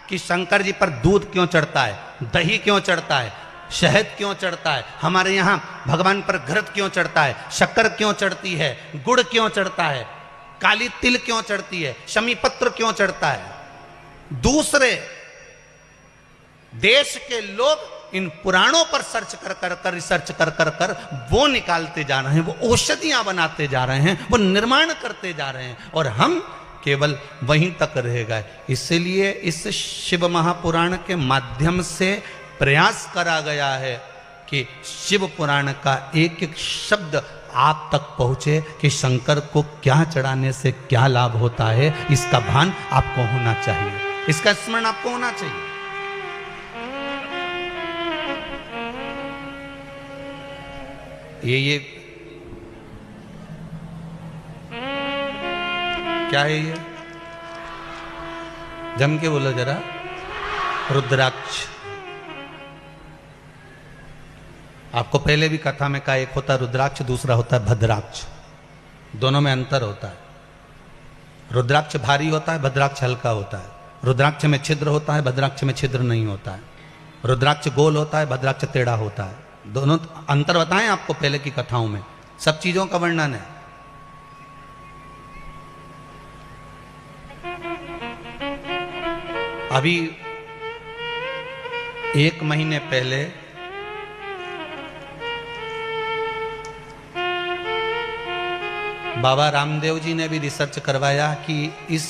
कि शंकर जी पर दूध क्यों चढ़ता है, दही क्यों चढ़ता है, शहद क्यों चढ़ता है, हमारे यहाँ भगवान पर घृत क्यों चढ़ता है, शक्कर क्यों चढ़ती है, गुड़ क्यों चढ़ता है, काली तिल क्यों चढ़ती है, शमी पत्र क्यों चढ़ता है। दूसरे देश के लोग इन पुराणों पर सर्च कर रिसर्च कर वो निकालते जा रहे हैं, वो औषधियां बनाते जा रहे हैं, वो निर्माण करते जा रहे हैं, और हम केवल वहीं तक रह गए। इसलिए इस शिव महापुराण के माध्यम से प्रयास करा गया है कि शिव पुराण का एक एक शब्द आप तक पहुंचे कि शंकर को क्या चढ़ाने से क्या लाभ होता है, इसका भान आपको होना चाहिए, इसका स्मरण आपको होना चाहिए। ये क्या है, ये जम के बोलो जरा। रुद्राक्ष। आपको पहले भी कथा में कहा, एक होता है रुद्राक्ष, दूसरा होता है भद्राक्ष। दोनों में अंतर होता है। रुद्राक्ष भारी होता है, भद्राक्ष हल्का होता है। रुद्राक्ष में छिद्र होता है, भद्राक्ष में छिद्र नहीं होता है। रुद्राक्ष गोल होता है, भद्राक्ष टेढ़ा होता है। दोनों अंतर बताएं आपको पहले की कथाओं में, सब चीजों का वर्णन है। अभी 1 महीने पहले बाबा रामदेव जी ने भी रिसर्च करवाया कि इस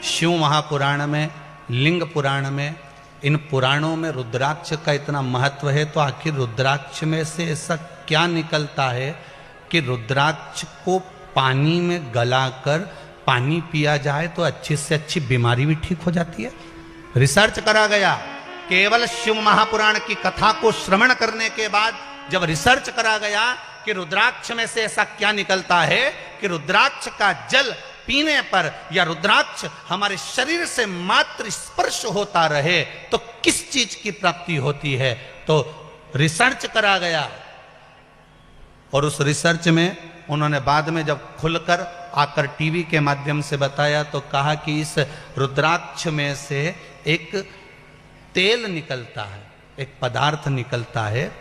शिव महापुराण में, लिंग पुराण में, इन पुराणों में रुद्राक्ष का इतना महत्व है, तो आखिर रुद्राक्ष में से ऐसा क्या निकलता है कि रुद्राक्ष को पानी में गलाकर पानी पिया जाए तो अच्छी से अच्छी बीमारी भी ठीक हो जाती है। रिसर्च करा गया। केवल शिव महापुराण की कथा को श्रवण करने के बाद जब रिसर्च करा गया कि रुद्राक्ष में से ऐसा क्या निकलता है कि रुद्राक्ष का जल पीने पर या रुद्राक्ष हमारे शरीर से मात्र स्पर्श होता रहे तो किस चीज की प्राप्ति होती है, तो रिसर्च करा गया। और उस रिसर्च में उन्होंने बाद में जब खुलकर आकर टीवी के माध्यम से बताया तो कहा कि इस रुद्राक्ष में से एक तेल निकलता है, एक पदार्थ निकलता है।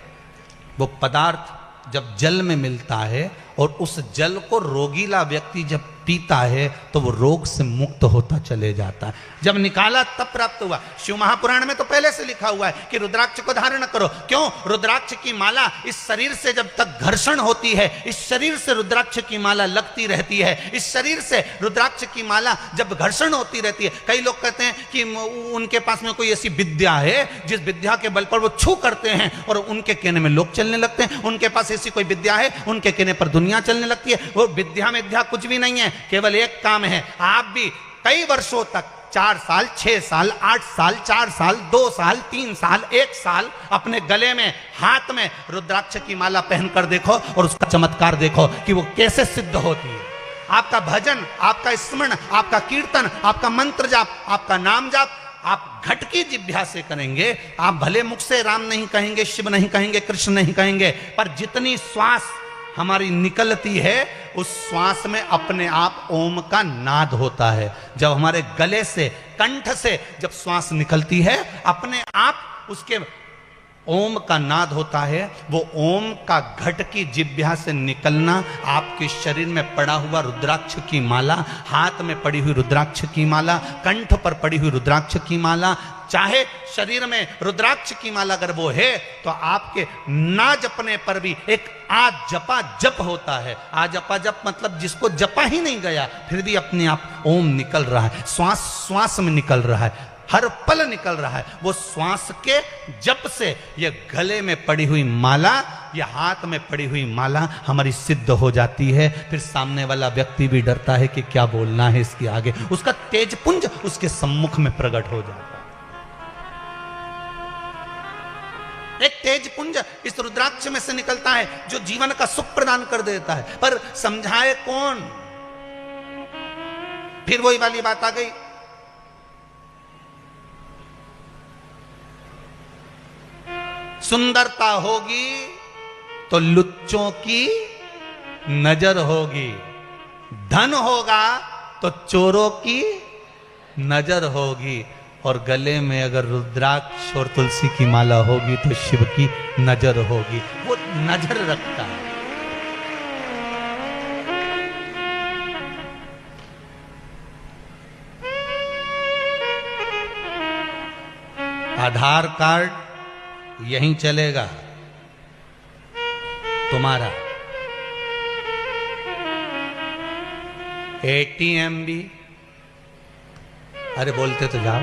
वो पदार्थ जब जल में मिलता है और उस जल को रोगीला व्यक्ति जब पीता है तो वो रोग से मुक्त होता चले जाता है। जब निकाला तब प्राप्त हुआ। शिव महापुराण में तो पहले से लिखा हुआ है कि रुद्राक्ष को धारण करो। क्यों? रुद्राक्ष की माला इस शरीर से जब तक घर्षण होती है, इस शरीर से रुद्राक्ष की माला लगती रहती है, इस शरीर से रुद्राक्ष की माला जब घर्षण होती रहती है। कई लोग कहते हैं कि उनके पास में कोई ऐसी विद्या है जिस विद्या के बल पर वो छू करते हैं और उनके कहने में लोग चलने लगते हैं। उनके पास ऐसी कोई विद्या है, उनके कहने पर दुनिया चलने लगती है। वो विद्या में कुछ भी नहीं है, केवल एक काम है। आप भी कई वर्षों तक 4 साल, 6 साल, 8 साल, 4 साल, 2 साल, 3 साल, 1 साल अपने गले में, हाथ में रुद्राक्ष की माला पहनकर देखो और उसका चमत्कार देखो कि वो कैसे सिद्ध होती है। आपका भजन, आपका स्मरण, आपका कीर्तन, आपका मंत्र जाप, आपका नाम जाप आप घट की जिह्वा से करेंगे। आप भले मुख से राम नहीं कहेंगे, शिव नहीं कहेंगे, कृष्ण नहीं कहेंगे, पर जितनी श्वास हमारी निकलती है उस श्वास में अपने आप ओम का नाद होता है। जब हमारे गले से, कंठ से जब श्वास निकलती है अपने आप उसके ओम का नाद होता है। वो ओम का घट की जिह्वा से निकलना, आपके शरीर में पड़ा हुआ रुद्राक्ष की माला, हाथ में पड़ी हुई रुद्राक्ष की माला, कंठ पर पड़ी हुई रुद्राक्ष की माला, चाहे शरीर में रुद्राक्ष की माला अगर वो है तो आपके ना जपने पर भी एक आ जपा जप होता है। आ जपा जप मतलब जिसको जपा ही नहीं गया फिर भी अपने आप ओम निकल रहा है, श्वास श्वास में निकल रहा है, हर पल निकल रहा है। वो श्वास के जप से ये गले में पड़ी हुई माला, ये हाथ में पड़ी हुई माला हमारी सिद्ध हो जाती है। फिर सामने वाला व्यक्ति भी डरता है कि क्या बोलना है इसके आगे, उसका तेजपुंज उसके सम्मुख में प्रकट हो जाता है। एक तेजपुंज इस रुद्राक्ष में से निकलता है जो जीवन का सुख प्रदान कर देता है, पर समझाए कौन? फिर वही वाली बात आ गई, सुंदरता होगी तो लुच्चों की नजर होगी, धन होगा तो चोरों की नजर होगी। और गले में अगर रुद्राक्ष और तुलसी की माला होगी तो शिव की नजर होगी। वो नजर रखता है। आधार कार्ड यहीं चलेगा तुम्हारा, एटीएम भी, अरे बोलते तो जाओ,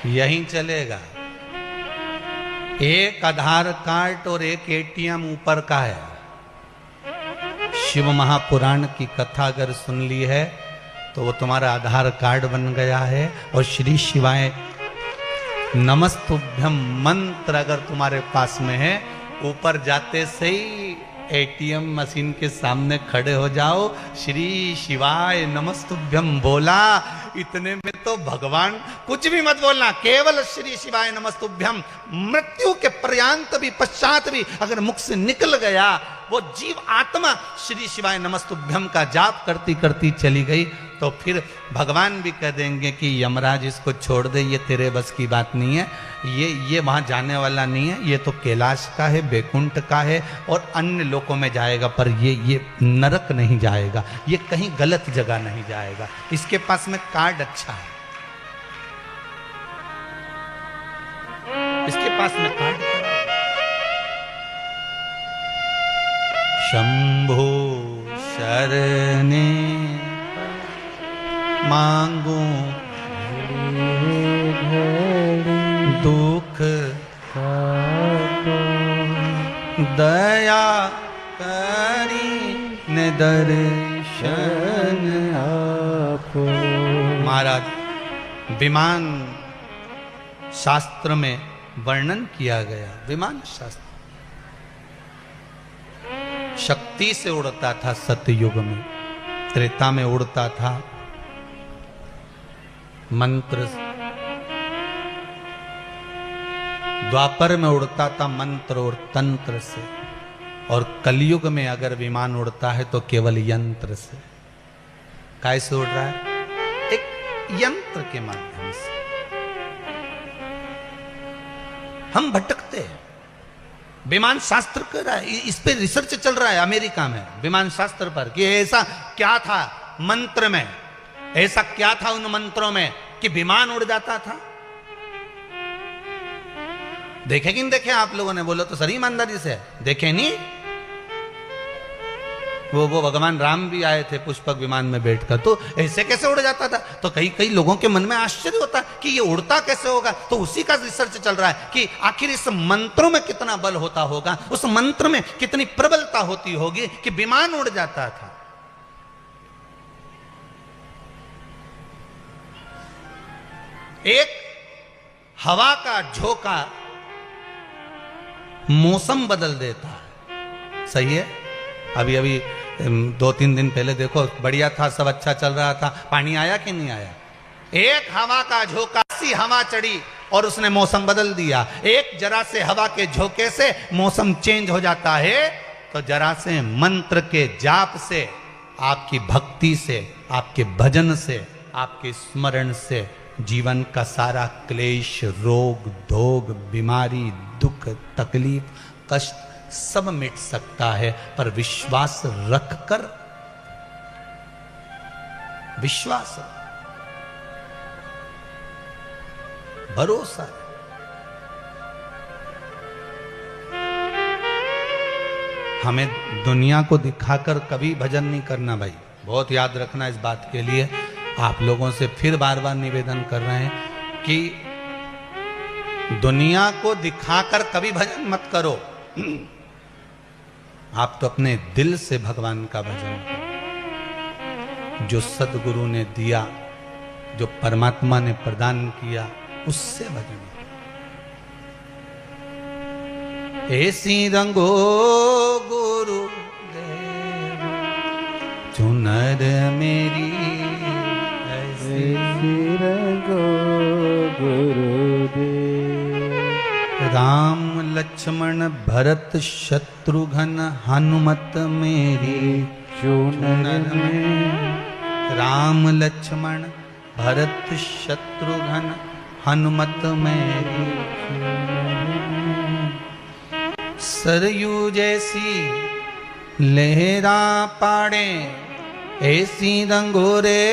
यहीं चलेगा। एक आधार कार्ड और एक एटीएम ऊपर का है। शिव महापुराण की कथा अगर सुन ली है तो वो तुम्हारा आधार कार्ड बन गया है। और श्री शिवाय नमस्तुभ्यम मंत्र अगर तुम्हारे पास में है, ऊपर जाते से ही एटीएम मशीन के सामने खड़े हो जाओ, श्री शिवाय नमस्तुभ्यम बोला, इतने में तो भगवान, कुछ भी मत बोलना, केवल श्री शिवाय नमस्तुभ्यम, मृत्यु के पर्यंत भी पश्चात भी अगर मुख से निकल गया, वो जीव आत्मा श्री शिवाय नमस्तुभ्यम का जाप करती करती चली गई, तो फिर भगवान भी कह देंगे कि यमराज इसको छोड़ दे, ये तेरे बस की बात नहीं है, ये वहां जाने वाला नहीं है, ये तो कैलाश का है, बैकुंठ का है और अन्य लोकों में जाएगा, पर ये नरक नहीं जाएगा, ये कहीं गलत जगह नहीं जाएगा, इसके पास में कार्ड अच्छा है, इसके पास में कार्ड। शंभो शरणे मांगू दुख दया करी ने दर्शन आपको। महाराज विमान शास्त्र में वर्णन किया गया, विमान शास्त्र शक्ति से उड़ता था, सतयुग में, त्रेता में उड़ता था मंत्र, द्वापर में उड़ता था मंत्र और तंत्र से, और कलयुग में अगर विमान उड़ता है तो केवल यंत्र से। कैसे उड़ रहा है? एक यंत्र के माध्यम से। हम भटकते हैं। विमान शास्त्र कर रहा है, इस पे रिसर्च चल रहा है अमेरिका में, विमान शास्त्र पर, कि ऐसा क्या था मंत्र में, ऐसा क्या था उन मंत्रों में कि विमान उड़ जाता था। देखे कि नहीं देखे आप लोगों ने? बोलो तो सही ईमानदारी से, देखे नहीं? वो भगवान राम भी आए थे पुष्पक विमान में बैठकर, तो ऐसे कैसे उड़ जाता था? तो कई लोगों के मन में आश्चर्य होता कि ये उड़ता कैसे होगा, तो उसी का रिसर्च चल रहा है कि आखिर इस मंत्रों में कितना बल होता होगा, उस मंत्र में कितनी प्रबलता होती होगी कि विमान उड़ जाता था। एक हवा का झोंका मौसम बदल देता है। सही है? अभी 2-3 दिन पहले देखो, बढ़िया था, सब अच्छा चल रहा था, पानी आया कि नहीं आया? एक हवा का झोंका, सी हवा चढ़ी और उसने मौसम बदल दिया। एक जरा से हवा के झोंके से मौसम चेंज हो जाता है, तो जरा से मंत्र के जाप से, आपकी भक्ति से, आपके भजन से, आपके स्मरण से जीवन का सारा क्लेश, रोग, धोग, बीमारी, दुख, तकलीफ, कष्ट सब मिट सकता है। पर विश्वास रखकर, विश्वास, भरोसा। हमें दुनिया को दिखाकर कभी भजन नहीं करना भाई, बहुत याद रखना इस बात के लिए। आप लोगों से फिर बार बार निवेदन कर रहे हैं कि दुनिया को दिखाकर कभी भजन मत करो। आप तो अपने दिल से भगवान का भजन करो। जो सदगुरु ने दिया, जो परमात्मा ने प्रदान किया, उससे भजन करो। ऐसी रंगो गुरु देव चुनर मेरी, ऐसी रंगो गुरुदेव। राम लक्ष्मण भरत शत्रुघ्न हनुमत मेरी चुनर में। राम लक्ष्मण भरत शत्रुघ्न हनुमत मेरी सरयू जैसी लहरा पाड़े ऐसी रंगोरे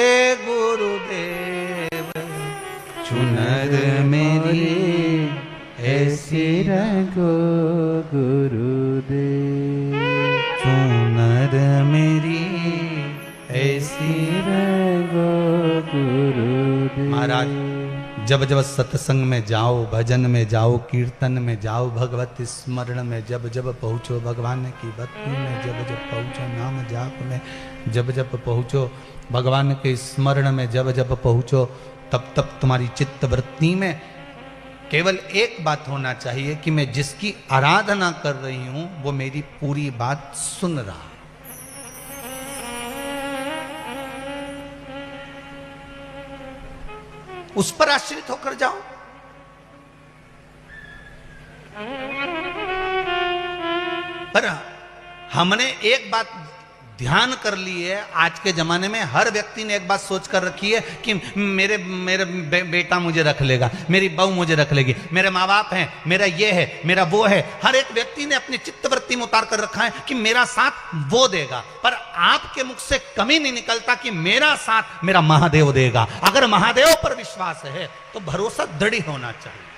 गुरुदेव चुनर मेरी ऐसी रंगो गुरुदेव चुनर मेरी ऐसी रंगो गुरुदेव। महाराज जब जब सत्संग में जाओ, भजन में जाओ, कीर्तन में जाओ, भगवत स्मरण में जब जब पहुँचो, भगवान की भक्ति में जब जब पहुँचो, नाम जाप में जब जब पहुँचो, भगवान के स्मरण में जब जब पहुँचो, तब तब तुम्हारी चित्त वृत्ति में केवल एक बात होना चाहिए कि मैं जिसकी आराधना कर रही हूं वो मेरी पूरी बात सुन रहा। उस पर आश्रित होकर जाओ। पर हमने एक बात ध्यान कर ली है, आज के जमाने में हर व्यक्ति ने एक बात सोच कर रखी है कि मेरे मेरे बेटा मुझे रख लेगा, मेरी बहू मुझे रख लेगी, मेरे माँ बाप हैं, मेरा ये है, मेरा वो है। हर एक व्यक्ति ने अपनी चित्तवृत्ति में उतार कर रखा है कि मेरा साथ वो देगा। पर आपके मुख से कभी नहीं निकलता कि मेरा साथ मेरा महादेव देगा। अगर महादेव पर विश्वास है तो भरोसा दृढ़ होना चाहिए।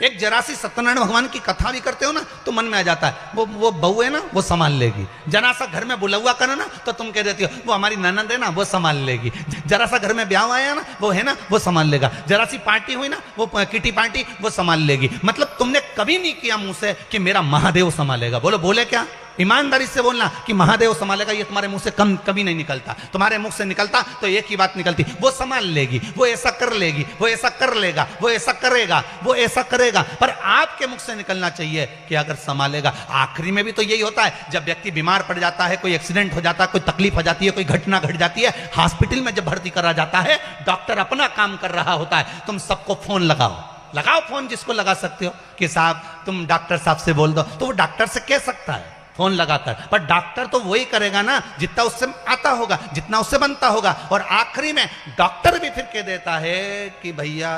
एक जरा सी सत्यनारायण भगवान की कथा भी करते हो ना तो मन में आ जाता है वो बहू है ना वो संभाल लेगी। जरा सा घर में बुलौआ करो ना तो तुम कह देती हो वो हमारी ननद है ना वो संभाल लेगी। जरा सा घर में ब्याह आया ना वो है ना वो संभाल लेगा। जरा सी पार्टी हुई ना वो किटी पार्टी वो संभाल लेगी। मतलब तुमने कभी नहीं किया मुंह से कि मेरा महादेव संभालेगा। बोलो बोले क्या? ईमानदारी से बोलना कि महादेव संभालेगा, ये तुम्हारे मुंह से कभी नहीं निकलता। तुम्हारे मुंह से निकलता तो एक ही बात निकलती, वो संभाल लेगी, वो ऐसा कर लेगी, वो ऐसा कर लेगा, वो ऐसा करेगा, वो ऐसा करेगा। पर आपके मुख से निकलना चाहिए कि अगर संभालेगा। आखिरी में भी तो यही होता है, जब व्यक्ति बीमार पड़ जाता है, कोई एक्सीडेंट हो जाता है, कोई तकलीफ हो जाती है, कोई घटना घट जाती है, हॉस्पिटल में जब भर्ती करा जाता है, डॉक्टर अपना काम कर रहा होता है। तुम सबको फोन लगाओ फोन जिसको लगा सकते हो कि साहब तुम डॉक्टर साहब से बोल दो, तो वो डॉक्टर से कह सकता है फोन लगाकर। पर डॉक्टर तो वही करेगा ना जितना उससे आता होगा, जितना उससे बनता होगा। और आखिरी में डॉक्टर भी फिर कह देता है कि भैया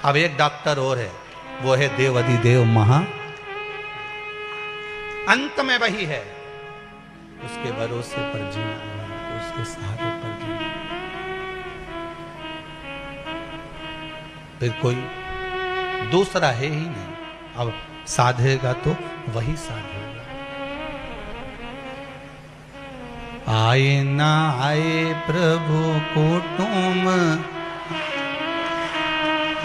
अब एक डॉक्टर और है, वो है देव अधिदेव महा। अंत में वही है, उसके भरोसे पर जीना है, उसके सहारे पर जीना। फिर कोई दूसरा है ही नहीं। अब साधेगा तो वही साधेगा। आए ना आए प्रभु कुटुंब,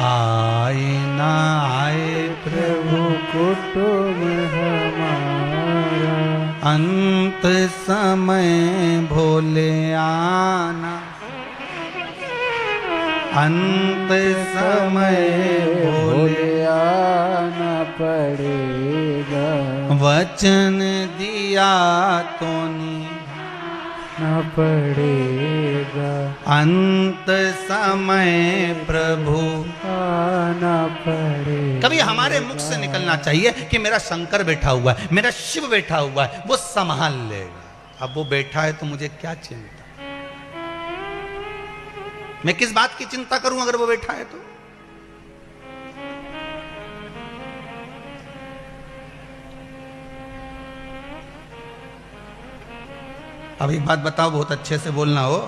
आए ना आए प्रभु कुटुंब हमारा, अंत समय भोले आना, अंत समय भोले आना पड़ेगा। वचन दिया तो निभाना पड़ेगा, अंत समय प्रभु आना पड़ेगा। कभी हमारे मुख से निकलना चाहिए कि मेरा शंकर बैठा हुआ है, मेरा शिव बैठा हुआ है, वो संभाल लेगा। अब वो बैठा है तो मुझे क्या चिंता? मैं किस बात की चिंता करूं अगर वो बैठा है तो? अब एक बात बताओ, बहुत अच्छे से बोलना हो।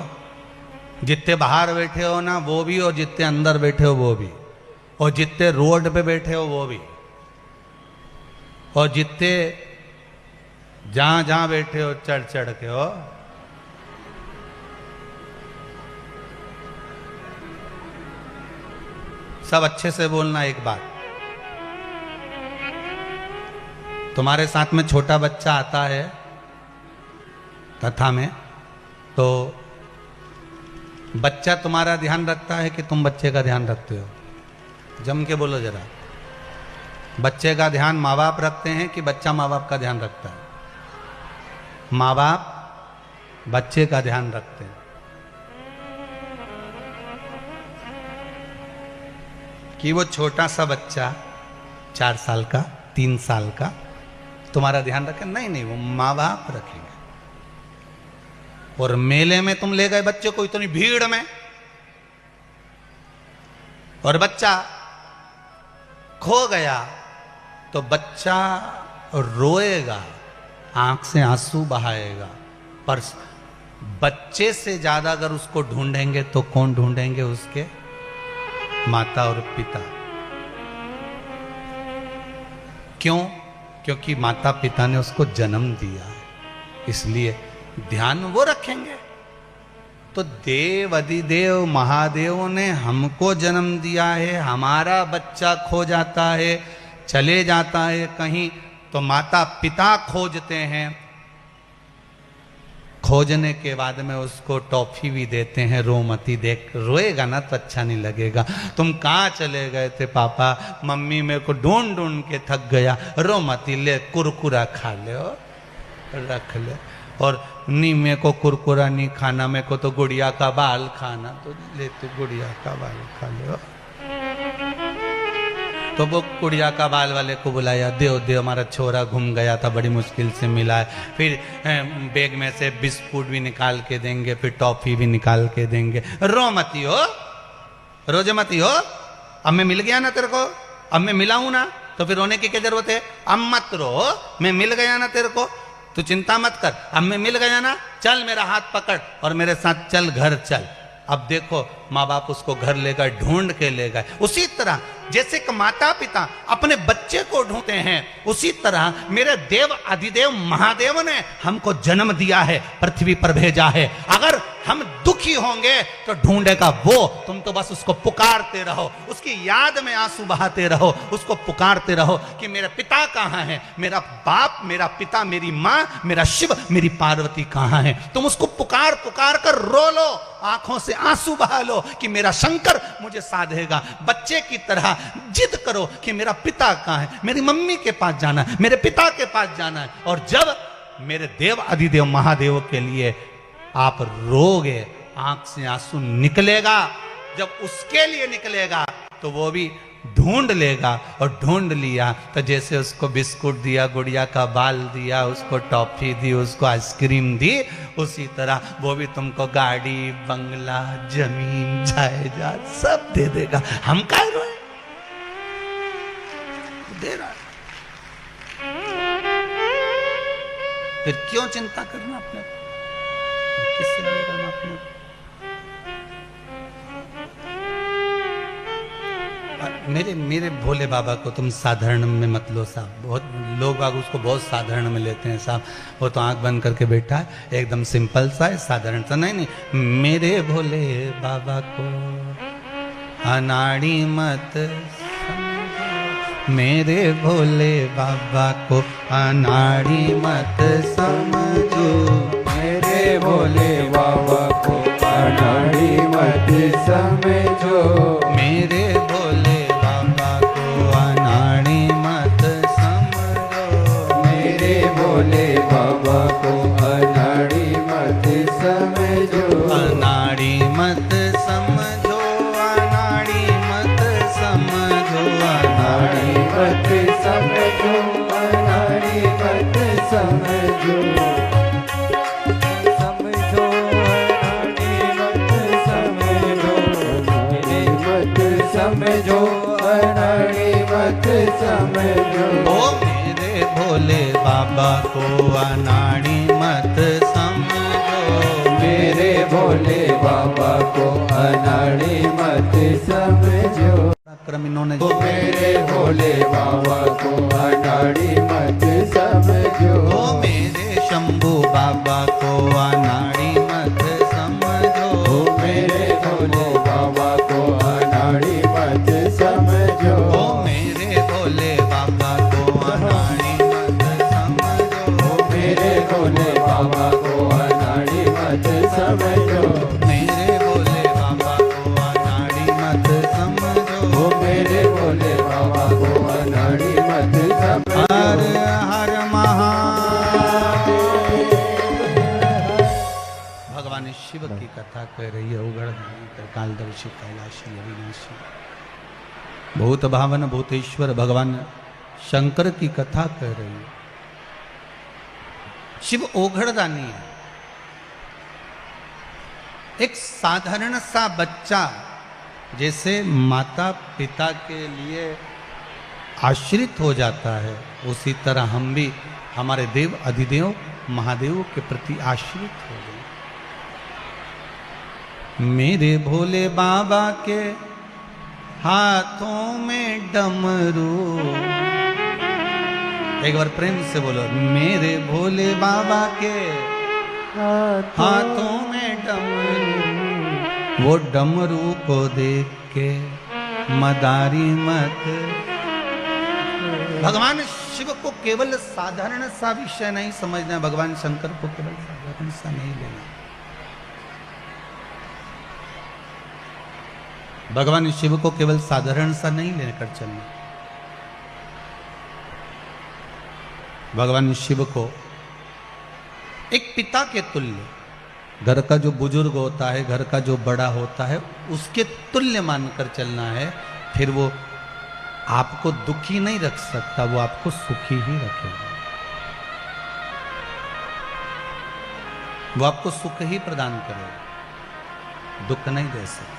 जितने बाहर बैठे हो ना वो भी, और जितने अंदर बैठे हो वो भी, और जितने रोड पे बैठे हो वो भी, और जितने जहां जहां बैठे हो चढ़ चढ़ के हो, सब अच्छे से बोलना। एक बात, तुम्हारे साथ में छोटा बच्चा आता है कथा में, तो बच्चा तुम्हारा ध्यान रखता है कि तुम बच्चे का ध्यान रखते हो? जम के बोलो जरा। बच्चे का ध्यान माँ बाप रखते हैं कि बच्चा माँ बाप का ध्यान रखता है? माँ बाप बच्चे का ध्यान रखते हैं। कि वो छोटा सा बच्चा 4 साल का, 3 साल का, तुम्हारा ध्यान रखें? नहीं नहीं, वो माँ बाप रखेंगे। और मेले में तुम ले गए बच्चे को इतनी भीड़ में, और बच्चा खो गया, तो बच्चा रोएगा, आंख से आंसू बहाएगा, पर बच्चे से ज्यादा अगर उसको ढूंढेंगे तो कौन ढूंढेंगे? उसके माता और पिता। क्यों? क्योंकि माता पिता ने उसको जन्म दिया है, इसलिए ध्यान वो रखेंगे। तो देव अधिदेव महादेव ने हमको जन्म दिया है, हमारा बच्चा खो जाता है, चले जाता है कहीं, तो माता पिता खोजते हैं, खोजने के बाद में उसको टॉफी भी देते हैं। रो मती, देख रोएगा ना तो अच्छा नहीं लगेगा। तुम कहाँ चले गए थे पापा? मम्मी मेरे को ढूंढ ढूंढ के थक गया। रो मती, ले कुरकुरा खा ले और रख ले। और नहीं मेरे को कुरकुरा नहीं खाना, मेरे को तो गुड़िया का बाल खाना, तो ले तू गुड़िया का बाल खा ले। तो वो गुड़िया का बाल वाले को बुलाया, देव देव हमारा छोरा घूम गया था, बड़ी मुश्किल से मिला है। फिर बैग में से बिस्कुट भी निकाल के देंगे, फिर टॉफी भी निकाल के देंगे। रो मती हो, रोजे मती हो, अब मैं मिल गया ना तेरे को, अब मैं मिला हूं ना, तो फिर रोने की क्या जरूरत है? अब मत रो, मैं मिल गया ना तेरे को, तू चिंता मत कर, अब मैं मिल गया ना, चल मेरा हाथ पकड़ और मेरे साथ चल घर चल। अब देखो माँ बाप उसको घर ले गए, ढूंढ के ले गए। उसी तरह जैसे कि माता पिता अपने बच्चे को ढूंढते हैं, उसी तरह मेरे देव अधिदेव महादेव ने हमको जन्म दिया है, पृथ्वी पर भेजा है। अगर हम दुखी होंगे तो ढूंढेगा वो, तुम तो बस उसको पुकारते रहो, उसकी याद में आंसू बहाते रहो, उसको पुकारते रहो कि मेरा पिता कहाँ है, मेरा बाप, मेरा पिता, मेरी माँ, मेरा शिव, मेरी पार्वती कहाँ है। तुम उसको पुकार पुकार कर रो लो, आंखों से आंसू बहा लो कि मेरा शंकर मुझे साधेगा। बच्चे की तरह जिद करो कि मेरा पिता कहाँ है, मेरी मम्मी के पास जाना है, मेरे पिता के पास जाना है। और जब मेरे देव अधिदेव महादेव के लिए आप रोगे, आंख से आंसू निकलेगा, जब उसके लिए निकलेगा तो वो भी ढूंढ लेगा। और ढूंढ लिया तो जैसे उसको बिस्कुट दिया, गुड़िया का बाल दिया, उसको टॉफी दी, उसको आइसक्रीम दी, उसी तरह वो भी तुमको गाड़ी, बंगला, जमीन, जायदाद सब दे देगा। हम क्या रोए? दे रहा है, फिर क्यों चिंता करना अपने? किससे लिए करना अपने? मेरे भोले बाबा को तुम साधारण में मत लो साहब। बहुत लोग बाग उसको बहुत साधारण में लेते हैं साहब, वो तो आंख बंद करके बैठा है, एकदम सिंपल सा है, साधारण सा। नहीं नहीं, मेरे भोले बाबा को अनाड़ी मत, मेरे भोले बाबा को अनाड़ी मत समझो, मेरे भोले बाबा को अनाड़ी मत समझो, मेरे भोले बाबा को अनाड़ी मत समझो, मेरे भोले बाबा को अनाड़ी मत समझो, अनाड़ी मत समझो, अनाड़ी मत समझो, अनाड़ी मत समझो, अनाड़ी मत समझो, समझो अनाड़ी मत समझो, अनाड़ी मत समझो, अनाड़ी मत समझो। ओ मेरे भोले बाबा को अनाड़ी मत समझो, मेरे भोले बाबा को अनाड़ी मत समझो। क्रम इन्होंने ओ मेरे भोले बाबा को अनाड़ी मत समझो, ओ मेरे शंभू बाबा को अनाड़ी मत समझो, ओ मेरे भोले बाबा को अनाड़ी मत समझो, ओ मेरे भोले बाबा को अनाड़ी मत समझो, ओ मेरे भोले बाबा को अनाड़ी मत समझो, मेरे भोले बाबा को अनाड़ी मत समझो, ओ मेरे भोले बाबा को अनाड़ी मत समझो। हर हर महादेव। भगवान शिव की कथा कह रही है, उगड़ कालदर्शी कैलाशी अविनाशी भूत भावन भूतेश्वर भगवान शंकर की कथा कह रही है। शिव ओघड़दानी है। एक साधारण सा बच्चा जैसे माता पिता के लिए आश्रित हो जाता है, उसी तरह हम भी हमारे देव अधिदेव महादेव के प्रति आश्रित हो गए। मेरे भोले बाबा के हाथों में डमरू, एक बार प्रेम से बोलो, मेरे भोले बाबा के हाथों में डमरू, वो डमरू को देख के मदारी मत। भगवान शिव को केवल साधारण सा विषय नहीं समझना, भगवान शंकर को केवल साधारण सा नहीं लेना। भगवान शिव को केवल साधारण सा नहीं लेकर चलना। भगवान शिव को एक पिता के तुल्य, घर का जो बुजुर्ग होता है, घर का जो बड़ा होता है, उसके तुल्य मानकर चलना है। फिर वो आपको दुखी नहीं रख सकता, वो आपको सुखी ही रखेगा। वो आपको सुख ही प्रदान करेगा, दुख नहीं दे सकता।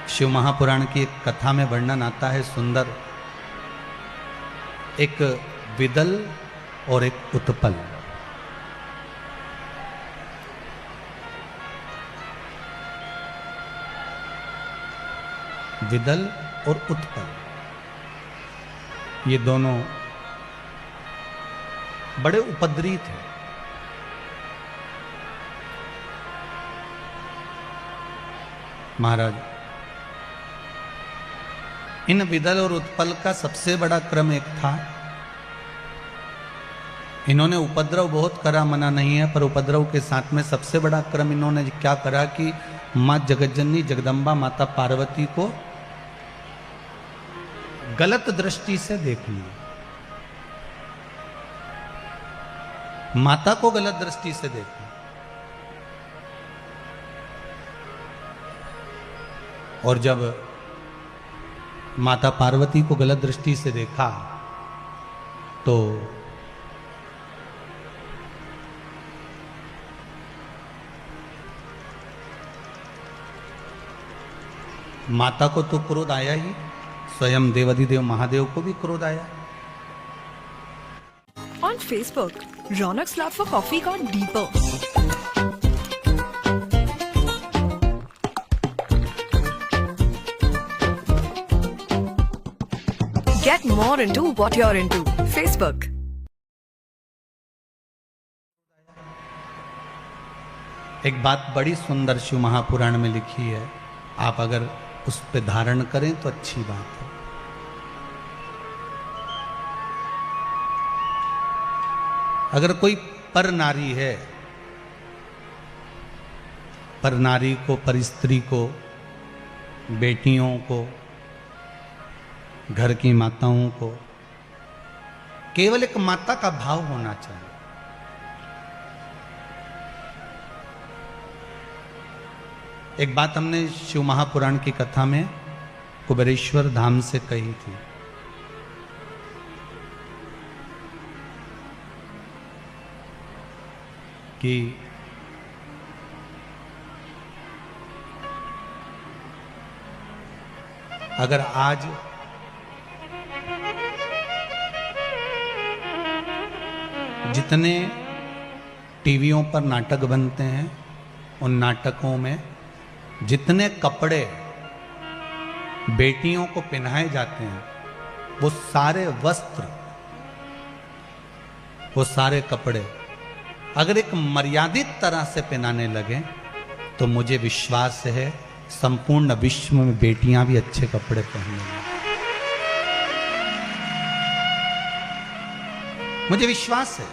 शिव महापुराण की एक कथा में वर्णन आता है सुंदर, एक विदल और एक उत्पल। विदल और उत्पल, ये दोनों बड़े उपद्रवी थे। महाराज, इन विदल और उत्पल का सबसे बड़ा क्रम एक था, इन्होंने उपद्रव बहुत करा, मना नहीं है, पर उपद्रव के साथ में सबसे बड़ा क्रम इन्होंने क्या करा कि मां जगज्जननी जगदम्बा माता पार्वती को गलत दृष्टि से देख लिया। माता को गलत दृष्टि से देखा और जब माता पार्वती को गलत दृष्टि से देखा तो माता को तो क्रोध आया ही, स्वयं देवाधिदेव महादेव को भी क्रोध आया। On Facebook, Ronak Lab for Coffee gone deeper. Get more into what you're into. Facebook. एक बात बड़ी सुंदर शिव महापुराण में लिखी है, आप अगर उस पे धारण करें तो अच्छी बात है। अगर कोई पर नारी है, पर नारी को, पर स्त्री को, बेटियों को, घर की माताओं को केवल एक माता का भाव होना चाहिए। एक बात हमने शिव महापुराण की कथा में कुबेरेश्वर धाम से कही थी कि अगर आज जितने टीवियों पर नाटक बनते हैं, उन नाटकों में जितने कपड़े बेटियों को पहनाए जाते हैं, वो सारे वस्त्र, वो सारे कपड़े अगर एक मर्यादित तरह से पहनाने लगे तो मुझे विश्वास है संपूर्ण विश्व में बेटियां भी अच्छे कपड़े पहनेंगी। मुझे विश्वास है।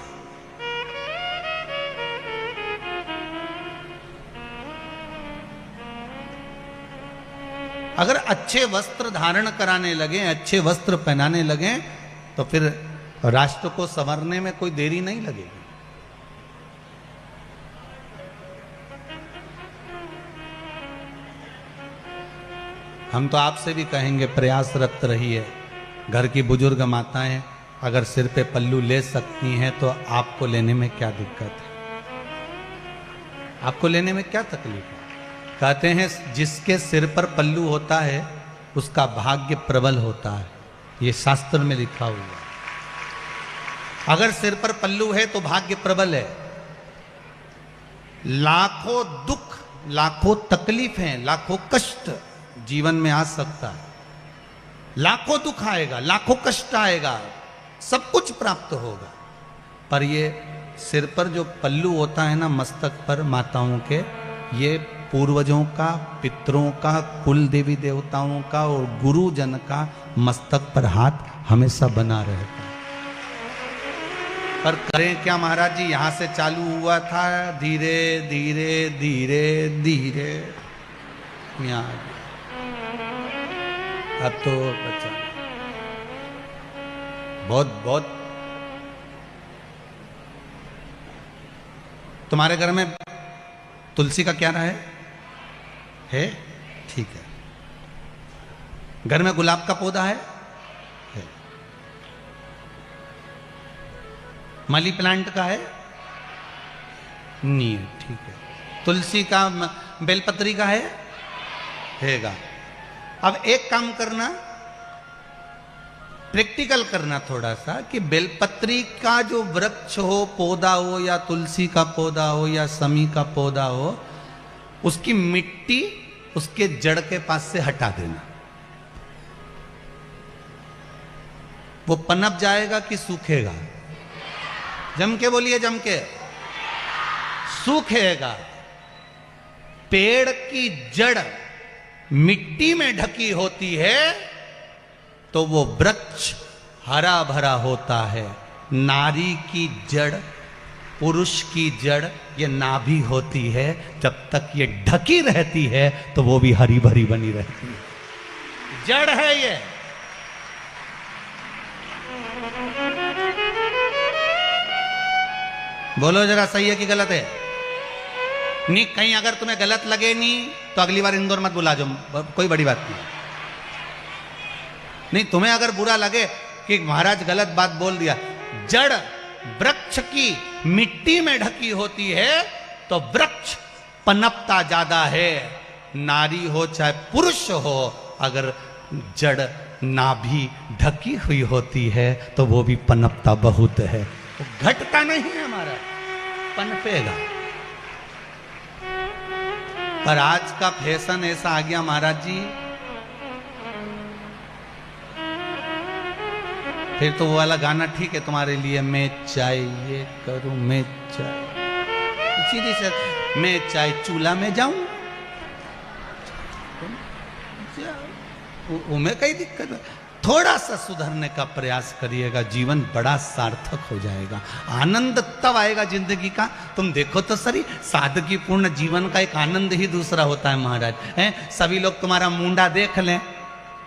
अगर अच्छे वस्त्र धारण कराने लगे, अच्छे वस्त्र पहनाने लगे, तो फिर राष्ट्र को संवरने में कोई देरी नहीं लगेगी। हम तो आपसे भी कहेंगे प्रयासरत रहिए। घर की बुजुर्ग माताएं अगर सिर पे पल्लू ले सकती हैं तो आपको लेने में क्या दिक्कत है? आपको लेने में क्या तकलीफ है? कहते हैं जिसके सिर पर पल्लू होता है उसका भाग्य प्रबल होता है, ये शास्त्र में लिखा हुआ है। अगर सिर पर पल्लू है तो भाग्य प्रबल है। लाखों दुख, लाखों तकलीफें, लाखों कष्ट जीवन में आ सकता है, लाखों दुख आएगा, लाखों कष्ट आएगा, सब कुछ प्राप्त होगा, पर ये सिर पर जो पल्लू होता है ना मस्तक पर माताओं के, ये पूर्वजों का, पितरों का, कुल देवी देवताओं का और गुरुजन का मस्तक पर हाथ हमेशा बना रहता है। पर करें क्या महाराज जी, यहां से चालू हुआ था, धीरे धीरे धीरे धीरे यहाँ आ गया। अब तो बच्चा बहुत बहुत। तुम्हारे घर में तुलसी का क्या रहा है? ठीक है। घर में गुलाब का पौधा है? मनी प्लांट का है? नहीं है, ठीक है। तुलसी का, बेलपत्री का हैगा। अब एक काम करना, प्रैक्टिकल करना थोड़ा सा, कि बेलपत्री का जो वृक्ष हो, पौधा हो, या तुलसी का पौधा हो, या समी का पौधा हो, उसकी मिट्टी उसके जड़ के पास से हटा देना। वो पनप जाएगा कि सूखेगा? जम के बोलिए, जम के। सूखेगा। पेड़ की जड़ मिट्टी में ढकी होती है तो वो वृक्ष हरा भरा होता है। नारी की जड़, पुरुष की जड़, ये नाभि होती है, जब तक ये ढकी रहती है तो वो भी हरी भरी बनी रहती है। जड़ है ये। बोलो जरा, सही है कि गलत है? नहीं, कहीं अगर तुम्हें गलत लगे नहीं तो अगली बार इंदौर मत बुला जाओ, कोई बड़ी बात नहीं। नहीं, तुम्हें अगर बुरा लगे कि महाराज गलत बात बोल दिया, जड़ वृक्ष की मिट्टी में ढकी होती है तो वृक्ष पनपता ज्यादा है। नारी हो चाहे पुरुष हो, अगर जड़ नाभि ढकी हुई होती है तो वो भी पनपता बहुत है, वो घटता नहीं है, हमारा पनपेगा। पर आज का फैशन ऐसा आ गया महाराज जी, फिर तो वो वाला गाना ठीक है तुम्हारे लिए, मैं चाय ये करूं, मैं चाय, सीधी से मैं चाय चूल्हा में जाऊं, उमें कई दिक्कत है। थोड़ा सा सुधरने का प्रयास करिएगा, जीवन बड़ा सार्थक हो जाएगा। आनंद तब आएगा जिंदगी का, तुम देखो तो सही, सादगी पूर्ण जीवन का एक आनंद ही दूसरा होता है महाराज। हैं, सभी लोग तुम्हारा मुंडा देख लें,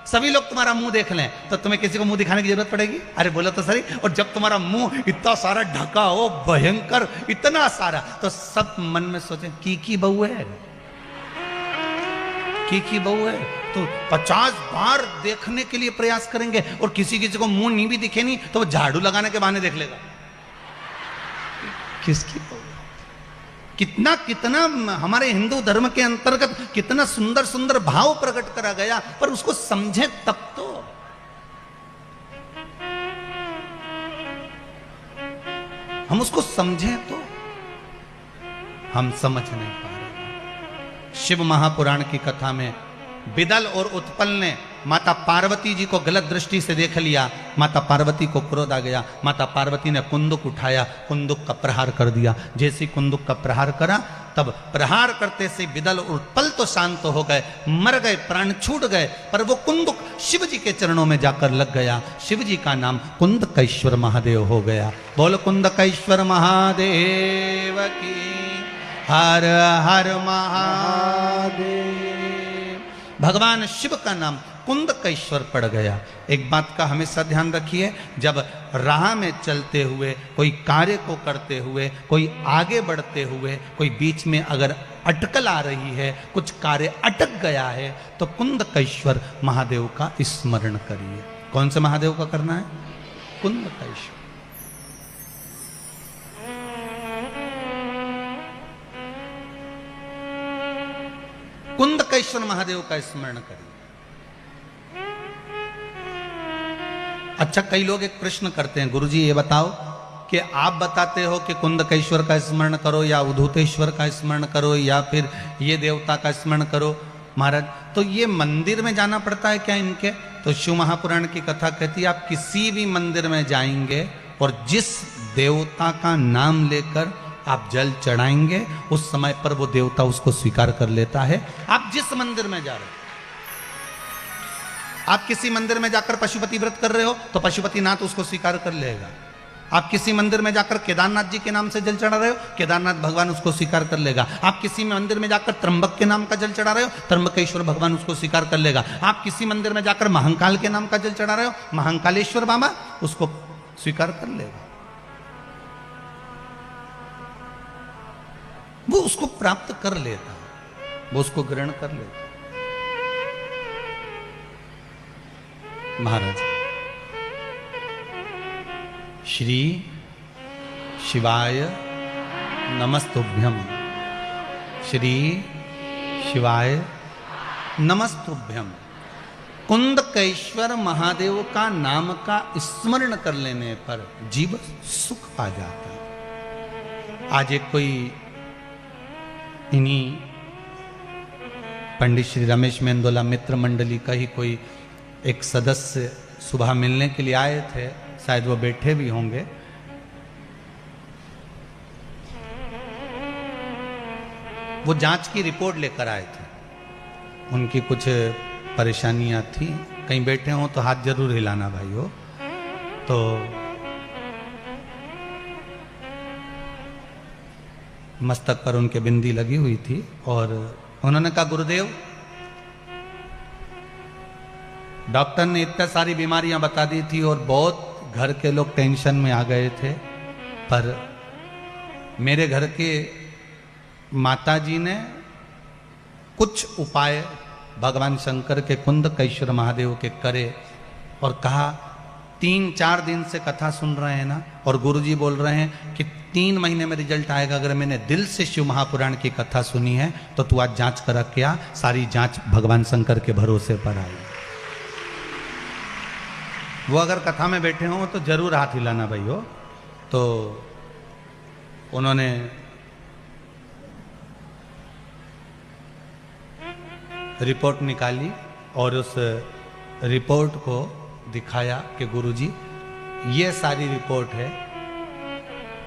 सभी लोग तुम्हारा मुंह देख लें, तो तुम्हें किसी को मुंह दिखाने की जरूरत पड़ेगी? अरे बोलो तो सही। और जब तुम्हारा मुंह इतना सारा ढका हो, भयंकर इतना सारा, तो सब मन में सोचे की बहू है, की बहू है, तो 50 बार देखने के लिए प्रयास करेंगे। और किसी को मुंह नहीं भी दिखे नहीं तो वो झाड़ू लगाने के बहाने देख लेगा किसकी बहू। कितना कितना हमारे हिंदू धर्म के अंतर्गत कितना सुंदर सुंदर भाव प्रकट करा गया, पर उसको समझे तब तो। हम उसको समझें तो, हम समझ नहीं पा रहे। शिव महापुराण की कथा में बिदल और उत्पल ने माता पार्वती जी को गलत दृष्टि से देख लिया। माता पार्वती को क्रोध आ गया। माता पार्वती ने कुंदुक उठाया, कुंदुक का प्रहार कर दिया। जैसे कुंदुक का प्रहार करा, तब प्रहार करते से बिदल और उत्पल तो शांत हो गए, मर गए, प्राण छूट गए, पर वो कुंदुक शिव जी के चरणों में जाकर लग गया। शिव जी का नाम कुंदकेश्वर महादेव हो गया। बोल कुंदकेश्वर महादेव की, हर हर महादेव। भगवान शिव का नाम कुंदकेश्वर पड़ गया। एक बात का हमेशा ध्यान रखिए, जब राह में चलते हुए, कोई कार्य को करते हुए, कोई आगे बढ़ते हुए, कोई बीच में अगर अटकल आ रही है, कुछ कार्य अटक गया है, तो कुंदकेश्वर महादेव का स्मरण करिए। कौन से महादेव का करना है? कुंदकेश्वर। कुंदकेश्वर महादेव का स्मरण करिए। अच्छा, कई लोग एक प्रश्न करते हैं, गुरुजी ये बताओ कि आप बताते हो कि कुंदकेश्वर का स्मरण करो या उद्धूतेश्वर का स्मरण करो या फिर ये देवता का स्मरण करो महाराज, तो ये मंदिर में जाना पड़ता है क्या इनके? तो शिव महापुराण की कथा कहती है आप किसी भी मंदिर में जाएंगे और जिस देवता का नाम लेकर आप जल चढ़ाएंगे उस समय पर वो देवता उसको स्वीकार कर लेता है। आप जिस मंदिर में जा रहे हो, आप किसी मंदिर में जाकर पशुपति व्रत कर रहे हो तो पशुपतिनाथ उसको स्वीकार कर लेगा। आप किसी मंदिर में जाकर केदारनाथ जी के नाम से जल चढ़ा रहे हो, केदारनाथ भगवान उसको स्वीकार कर लेगा। आप किसी मंदिर में जाकर त्र्यंबक के नाम का जल चढ़ा रहे हो, त्र्यंबकेश्वर भगवान उसको स्वीकार कर लेगा। आप किसी मंदिर में जाकर महाकाल के नाम का जल चढ़ा रहे हो, महाकालेश्वर बाबा उसको स्वीकार कर लेगा। वो उसको प्राप्त कर लेता, वो उसको ग्रहण कर लेता। महाराज, श्री शिवाय नमस्तुभ्यम, श्री शिवाय नमस्तुभ्यम। कुंदकेश्वर महादेव का नाम का स्मरण कर लेने पर जीव सुख पा जाता है। आज एक कोई इन्हीं पंडित श्री रमेश मेंदोला मित्र मंडली का ही कोई एक सदस्य सुबह मिलने के लिए आए थे, शायद वो बैठे भी होंगे। वो जांच की रिपोर्ट लेकर आए थे, उनकी कुछ परेशानियां थी। कहीं बैठे हो तो हाथ जरूर हिलाना भाई हो। तो मस्तक पर उनके बिंदी लगी हुई थी और उन्होंने कहा गुरुदेव, डॉक्टर ने इतनी सारी बीमारियां बता दी थी और बहुत घर के लोग टेंशन में आ गए थे, पर मेरे घर के माताजी ने कुछ उपाय भगवान शंकर के कुंदकेश्वर महादेव के करे और कहा 3-4 दिन से कथा सुन रहे हैं ना, और गुरुजी बोल रहे हैं कि 3 महीने में रिजल्ट आएगा। अगर मैंने दिल से शिव महापुराण की कथा सुनी है तो तू आज जांच करा के आ। सारी जांच भगवान शंकर के भरोसे पर आई। वो अगर कथा में बैठे हो तो जरूर हाथ हिलाना भाई हो। तो उन्होंने रिपोर्ट निकाली और उस रिपोर्ट को दिखाया कि गुरुजी ये सारी रिपोर्ट है।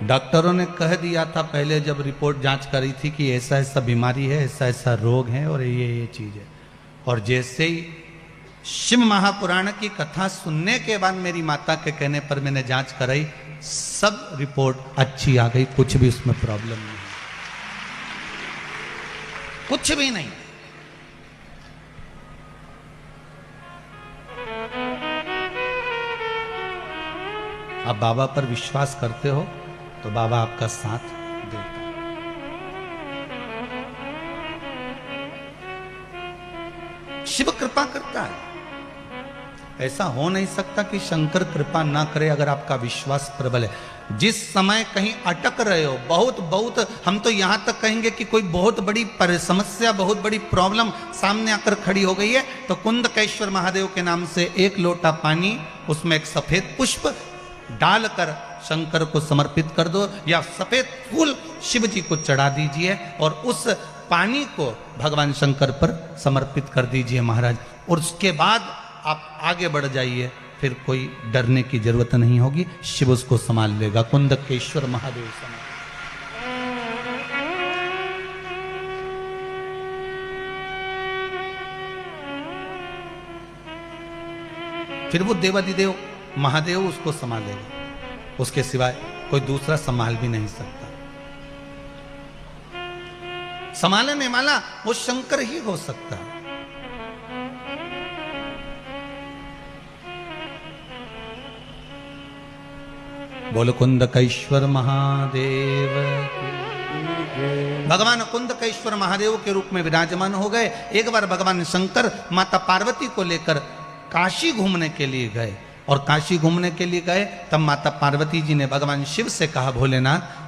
डॉक्टरों ने कह दिया था पहले जब रिपोर्ट जांच करी थी कि ऐसा ऐसा बीमारी है, ऐसा ऐसा रोग है और ये चीज है। और जैसे ही शिव महापुराण की कथा सुनने के बाद मेरी माता के कहने पर मैंने जांच कराई, सब रिपोर्ट अच्छी आ गई, कुछ भी उसमें प्रॉब्लम नहीं, कुछ भी नहीं। आप बाबा पर विश्वास करते हो तो बाबा आपका साथ देता है। शिव कृपा करता है। ऐसा हो नहीं सकता कि शंकर कृपा ना करे अगर आपका विश्वास प्रबल है। जिस समय कहीं अटक रहे हो, बहुत हम तो यहां तक कहेंगे कि कोई बहुत बड़ी समस्या, बहुत बड़ी प्रॉब्लम सामने आकर खड़ी हो गई है, तो कुंदकेश्वर महादेव के नाम से 1 लोटा पानी, उसमें एक सफेद पुष्प डालकर शंकर को समर्पित कर दो या सफेद फूल शिव जी को चढ़ा दीजिए और उस पानी को भगवान शंकर पर समर्पित कर दीजिए महाराज। और उसके बाद आप आगे बढ़ जाइए, फिर कोई डरने की जरूरत नहीं होगी, शिव उसको संभाल लेगा। कुंदकेश्वर महादेव संभाल। फिर वो देवाधिदेव महादेव उसको संभालेगा, उसके सिवाय कोई दूसरा संभाल भी नहीं सकता। संभालने वाला वो शंकर ही हो सकता है। बोलो कुंदकेश्वर महादेव। भगवान कुंदकेश्वर महादेव के रूप में विराजमान हो गए। एक बार भगवान शंकर माता पार्वती को लेकर काशी घूमने के लिए गए और काशी घूमने के लिए गए, तब माता पार्वती जी ने भगवान शिव से कहा, भोलेनाथ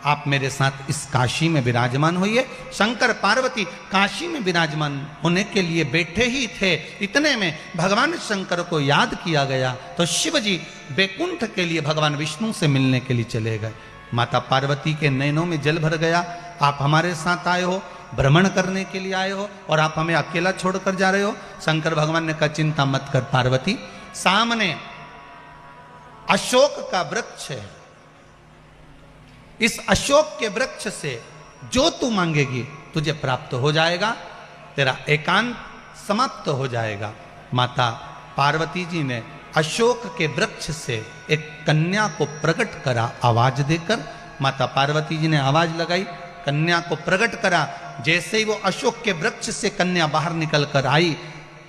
आप मेरे साथ इस काशी में विराजमान होइए। शंकर पार्वती काशी में विराजमान होने के लिए बैठे ही थे, इतने में भगवान शंकर को याद किया गया तो शिव जी बैकुंठ के लिए भगवान विष्णु से मिलने के लिए चले गए। माता पार्वती के नैनों में जल भर गया, आप हमारे साथ आए हो, भ्रमण करने के लिए आए हो और आप हमें अकेला छोड़कर जा रहे हो। शंकर भगवान ने कहा, चिंता मत कर पार्वती, सामने अशोक का वृक्ष है, इस अशोक के वृक्ष से जो तू मांगेगी तुझे प्राप्त हो जाएगा, तेरा एकांत समाप्त हो जाएगा। माता पार्वती जी ने अशोक के वृक्ष से एक कन्या को प्रकट करा आवाज देकर। माता पार्वती जी ने आवाज लगाई, कन्या को प्रकट करा। जैसे ही वो अशोक के वृक्ष से कन्या बाहर निकल कर आई,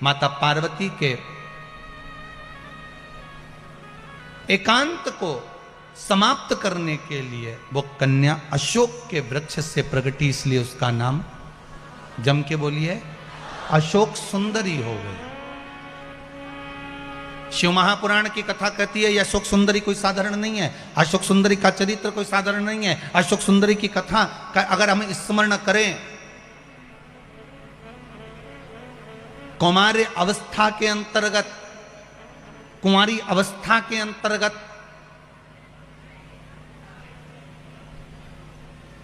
माता पार्वती के एकांत को समाप्त करने के लिए वो कन्या अशोक के वृक्ष से प्रगटी, इसलिए उसका नाम जम के बोलिए अशोक सुंदरी हो गई। शिव महापुराण की कथा कहती है ये अशोक सुंदरी कोई साधारण नहीं है, अशोक सुंदरी का चरित्र कोई साधारण नहीं है। अशोक सुंदरी की कथा का अगर हम स्मरण करें, कुमारी अवस्था के अंतर्गत, कुमारी अवस्था के अंतर्गत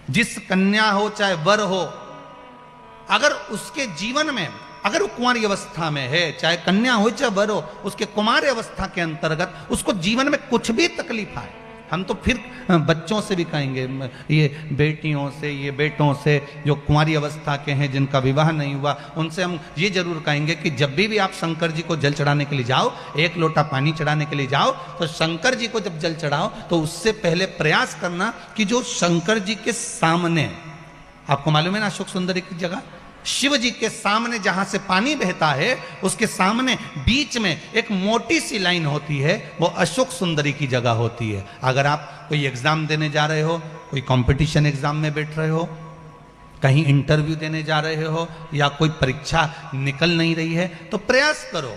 जिस कन्या हो चाहे वर हो, अगर उसके जीवन में, अगर वो कुंवारी अवस्था में है, चाहे कन्या हो चाहे वर हो, उसके कुमारी अवस्था के अंतर्गत उसको जीवन में कुछ भी तकलीफ आए, हम तो फिर बच्चों से भी कहेंगे, ये बेटियों से, ये बेटों से जो कुंवारी अवस्था के हैं जिनका विवाह नहीं हुआ, उनसे हम ये जरूर कहेंगे कि जब भी आप शंकर जी को जल चढ़ाने के लिए जाओ, एक लोटा पानी चढ़ाने के लिए जाओ, तो शंकर जी को जब जल चढ़ाओ तो उससे पहले प्रयास करना कि जो शंकर जी के सामने, आपको मालूम है ना अशोक सुंदरी की जगह, शिव जी के सामने जहां से पानी बहता है उसके सामने बीच में एक मोटी सी लाइन होती है, वो अशोक सुंदरी की जगह होती है। अगर आप कोई एग्जाम देने जा रहे हो, कोई कंपटीशन एग्जाम में बैठ रहे हो, कहीं इंटरव्यू देने जा रहे हो, या कोई परीक्षा निकल नहीं रही है, तो प्रयास करो,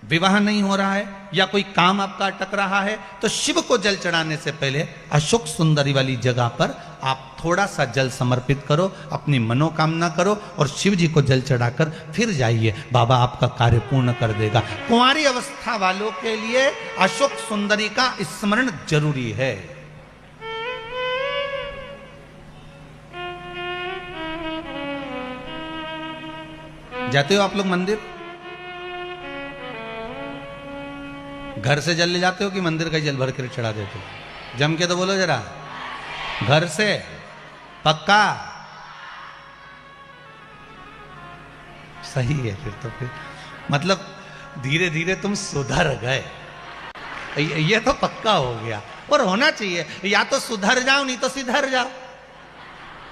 विवाह नहीं हो रहा है या कोई काम आपका अटक रहा है, तो शिव को जल चढ़ाने से पहले अशोक सुंदरी वाली जगह पर आप थोड़ा सा जल समर्पित करो, अपनी मनोकामना करो और शिव जी को जल चढ़ाकर फिर जाइए, बाबा आपका कार्य पूर्ण कर देगा। कुंवारी अवस्था वालों के लिए अशोक सुंदरी का स्मरण जरूरी है। जाते हो आप लोग मंदिर? घर से जल ले जाते हो कि मंदिर का जल भर कर चढ़ा देते हो? जम के तो बोलो जरा, घर से पक्का? सही है, फिर मतलब धीरे धीरे तुम सुधर गए, ये तो पक्का हो गया। और होना चाहिए, या तो सुधर जाओ नहीं तो सिधर जाओ,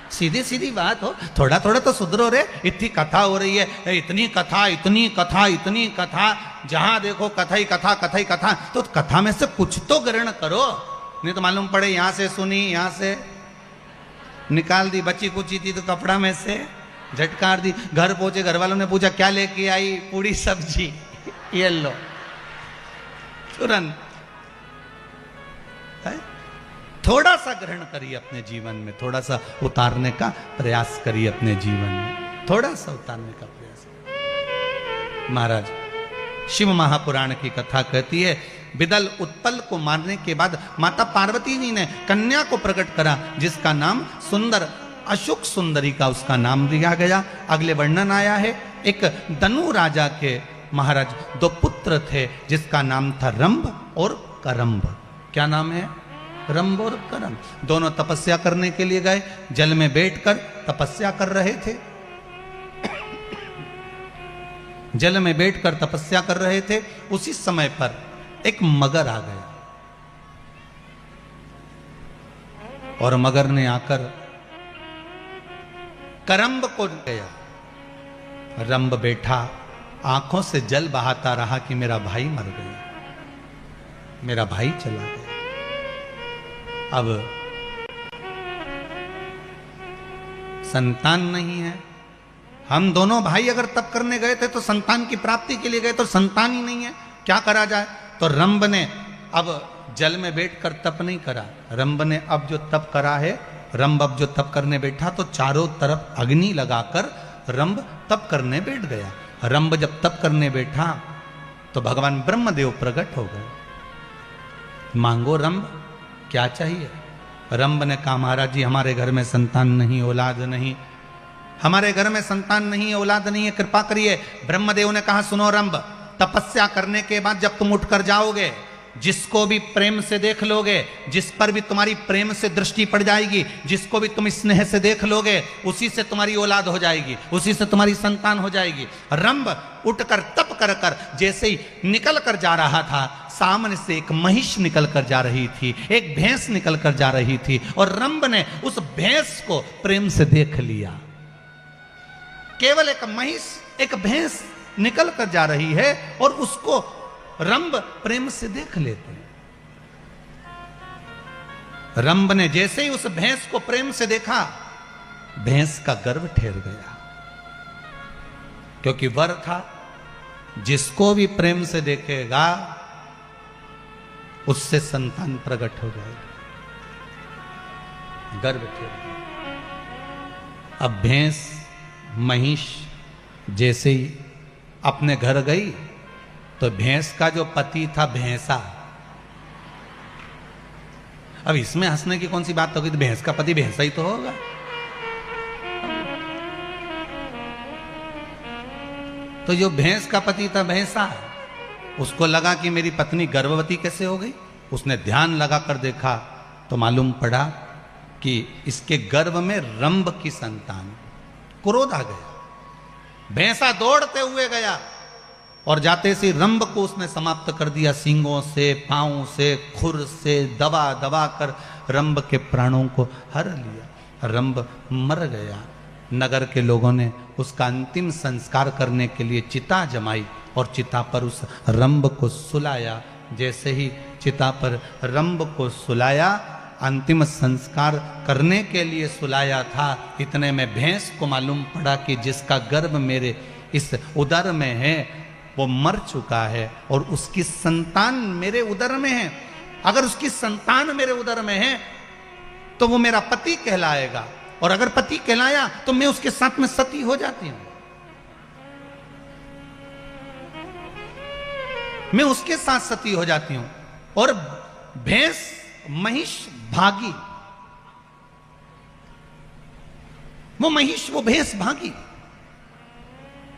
सीधी सीधी बात हो, थोड़ा थोड़ा तो सुधरो रे। इतनी कथा हो रही है, इतनी कथा, इतनी कथा, इतनी कथा, जहां देखो कथा ही कथा, कथा ही कथा, तो कथा में से कुछ तो ग्रहण करो, नहीं तो मालूम पड़े यहां से सुनी, यहां से निकाल दी, बची कुची थी तो कपड़ा में से झटकार दी, घर पहुंचे, घर वालों ने पूछा क्या लेके आई, पूरी सब्जी, ये लो तुरंत। थोड़ा सा ग्रहण करिए अपने जीवन में, थोड़ा सा उतारने का प्रयास करिए अपने जीवन में, थोड़ा सा उतारने का प्रयास। महाराज शिव महापुराण की कथा कहती है, बिदल उत्पल को मारने के बाद माता पार्वती जी ने कन्या को प्रकट करा, जिसका नाम सुंदर, अशोक सुंदरी का उसका नाम दिया गया। अगले वर्णन आया है, एक दनु राजा के महाराज दो पुत्र थे, जिसका नाम था रंभ और करंभ। क्या नाम है? रंभ और करंभ। दोनों तपस्या करने के लिए गए, जल में बैठकर तपस्या कर रहे थे, जल में बैठकर तपस्या कर रहे थे। उसी समय पर एक मगर आ गया और मगर ने आकर करंभ को गया। रंभ बैठा, आंखों से जल बहाता रहा कि मेरा भाई मर गया, मेरा भाई चला गया। अब संतान नहीं है, हम दोनों भाई अगर तप करने गए थे तो संतान की प्राप्ति के लिए गए, तो संतान ही नहीं है, क्या करा जाए? तो रंभ ने अब जल में बैठकर तप नहीं करा। रंभ ने अब जो तप करा है, रंभ अब जो तप करने बैठा तो चारों तरफ अग्नि लगाकर रंभ तप करने बैठ गया। रंभ जब तप करने बैठा तो भगवान ब्रह्मदेव प्रकट हो गए। मांगो रंभ, क्या चाहिए? रंभ ने कहा, महाराज जी हमारे घर में संतान नहीं, औलाद नहीं, हमारे घर में संतान नहीं है, औलाद नहीं है, कृपा करिए। ब्रह्मदेव ने कहा, सुनो रंभ, तपस्या करने के बाद जब तुम उठकर जाओगे, जिसको भी प्रेम से देख लोगे, जिस पर भी तुम्हारी प्रेम से दृष्टि पड़ जाएगी, जिसको भी तुम स्नेह से देख लोगे, उसी से तुम्हारी औलाद हो जाएगी, उसी से तुम्हारी संतान हो जाएगी। रंभ उठकर तप कर कर जैसे ही निकल कर जा रहा था, सामने से एक महिष निकल कर जा रही थी, एक भैंस निकल कर जा रही थी, और रंभ ने उस भैंस को प्रेम से देख लिया। केवल एक महिष, एक भैंस निकल कर जा रही है और उसको रंभ प्रेम से देख लेते हैं। रंभ ने जैसे ही उस भैंस को प्रेम से देखा, भैंस का गर्भ ठहर गया, क्योंकि वर था, जिसको भी प्रेम से देखेगा उससे संतान प्रकट हो जाएगी। गर्भ ठहर गया। अब भैंस महिष जैसे ही अपने घर गई तो भैंस का जो पति था भैंसा, अब इसमें हंसने की कौन सी बात होगी? तो भैंस का पति भैंसा ही तो होगा। तो जो भैंस का पति था भैंसा, उसको लगा कि मेरी पत्नी गर्भवती कैसे हो गई। उसने ध्यान लगाकर देखा तो मालूम पड़ा कि इसके गर्भ में रंभ की संतान। क्रोध आ गया, भैंसा दौड़ते हुए गया और जाते से रंभ को उसने समाप्त कर दिया। सींगों से, पांवों से, खुर से दबा दबा कर रंभ के प्राणों को हर लिया। रंभ मर गया। नगर के लोगों ने उसका अंतिम संस्कार करने के लिए चिता जमाई और चिता पर उस रंभ को सुलाया। जैसे ही चिता पर रंभ को सुलाया, अंतिम संस्कार करने के लिए सुलाया था, इतने में भैंस को मालूम पड़ा कि जिसका गर्भ मेरे इस उदर में है वो मर चुका है और उसकी संतान मेरे उदर में है। अगर उसकी संतान मेरे उदर में है तो वो मेरा पति कहलाएगा, और अगर पति कहलाया तो मैं उसके साथ में सती हो जाती हूं, मैं उसके साथ सती हो जाती हूं। और भैंस महिष भागी, वो महिष वो भैंस भागी,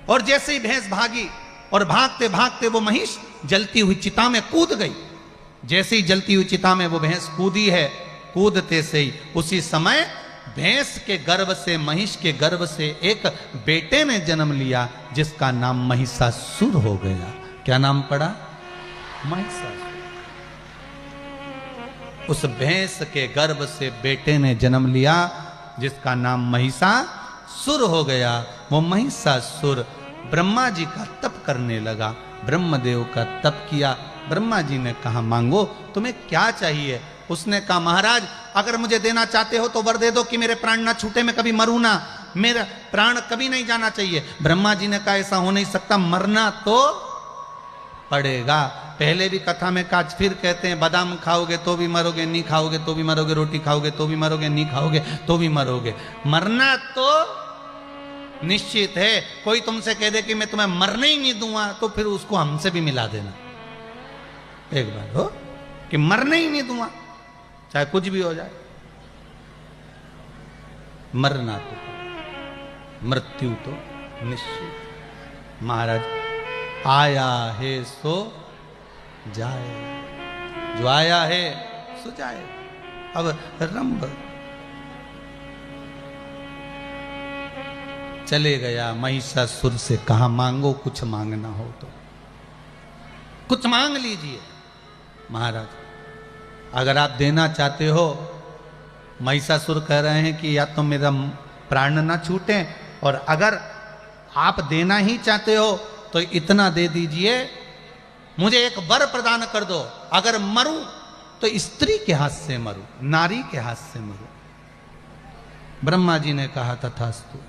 और जैसे ही भैंस भागी और भागते भागते वो महिष जलती हुई चिता में कूद गई। जैसे ही जलती हुई चिता में वो भैंस कूदी है, कूदते से ही उसी समय भैंस के गर्भ से, महिष के गर्भ से एक बेटे ने जन्म लिया, जिसका नाम महिषासुर हो गया। क्या नाम पड़ा? महिषासुर। उस भैंस के गर्भ से बेटे ने जन्म लिया, जिसका नाम महिषासुर हो गया। वो महिषासुर ब्रह्मा जी का तप करने लगा, ब्रह्मदेव का तप किया। ब्रह्मा जी ने कहा, मांगो, तुम्हें क्या चाहिए? उसने कहा, महाराज अगर मुझे देना चाहते हो तो वर दे दो कि मेरे प्राण ना छूटे, मैं कभी मरूं ना, मेरा प्राण कभी नहीं जाना चाहिए। ब्रह्मा जी ने कहा, ऐसा हो नहीं सकता, मरना तो पड़ेगा। पहले भी कथा में कहा, फिर कहते हैं, बादाम खाओगे तो भी मरोगे, नहीं खाओगे तो भी मरोगे, रोटी खाओगे तो भी मरोगे, नहीं खाओगे तो भी मरोगे। मरना तो निश्चित है। कोई तुमसे कह दे कि मैं तुम्हें मरने ही नहीं दूंगा, तो फिर उसको हमसे भी मिला देना। एक बार हो कि मरने ही नहीं दूंगा, चाहे कुछ भी हो जाए। मरना तो, मृत्यु तो निश्चित। महाराज, आया है सो जाए, जो आया है सो जाए। अब रंभ चले गया, महिषासुर से कहा, मांगो, कुछ मांगना हो तो कुछ मांग लीजिए। महाराज अगर आप देना चाहते हो, महिषासुर कह रहे हैं कि या तो मेरा प्राण ना छूटे, और अगर आप देना ही चाहते हो तो इतना दे दीजिए, मुझे एक वर प्रदान कर दो, अगर मरूं तो स्त्री के हाथ से मरूं, नारी के हाथ से मरूं। ब्रह्मा जी ने कहा, तथास्तु।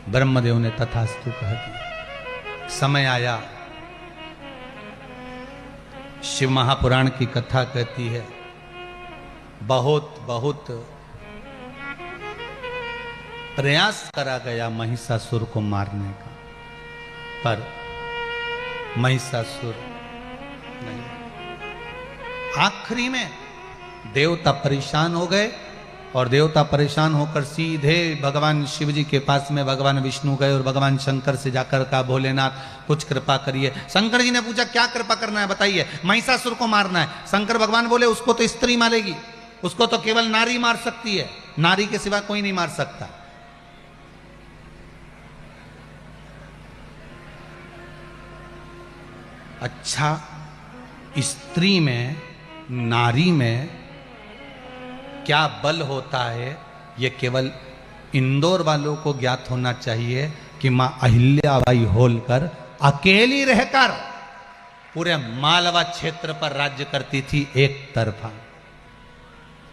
ब्रह्मदेव ने तथास्तु कह दिया। समय आया, शिव महापुराण की कथा कहती है, बहुत बहुत प्रयास करा गया महिषासुर को मारने का, पर महिषासुर नहीं। आखिरी में देवता परेशान हो गए और देवता परेशान होकर सीधे भगवान शिव जी के पास में भगवान विष्णु गए और भगवान शंकर से जाकर कहा, भोलेनाथ कुछ कृपा करिए। शंकर जी ने पूछा, क्या कृपा करना है बताइए। महिषासुर को मारना है। शंकर भगवान बोले, उसको तो स्त्री मारेगी, उसको तो केवल नारी मार सकती है, नारी के सिवा कोई नहीं मार सकता। अच्छा, स्त्री में, नारी में क्या बल होता है, यह केवल इंदौर वालों को ज्ञात होना चाहिए कि मां अहिल्याबाई होलकर अकेली रहकर पूरे मालवा क्षेत्र पर राज्य करती थी एक तरफा।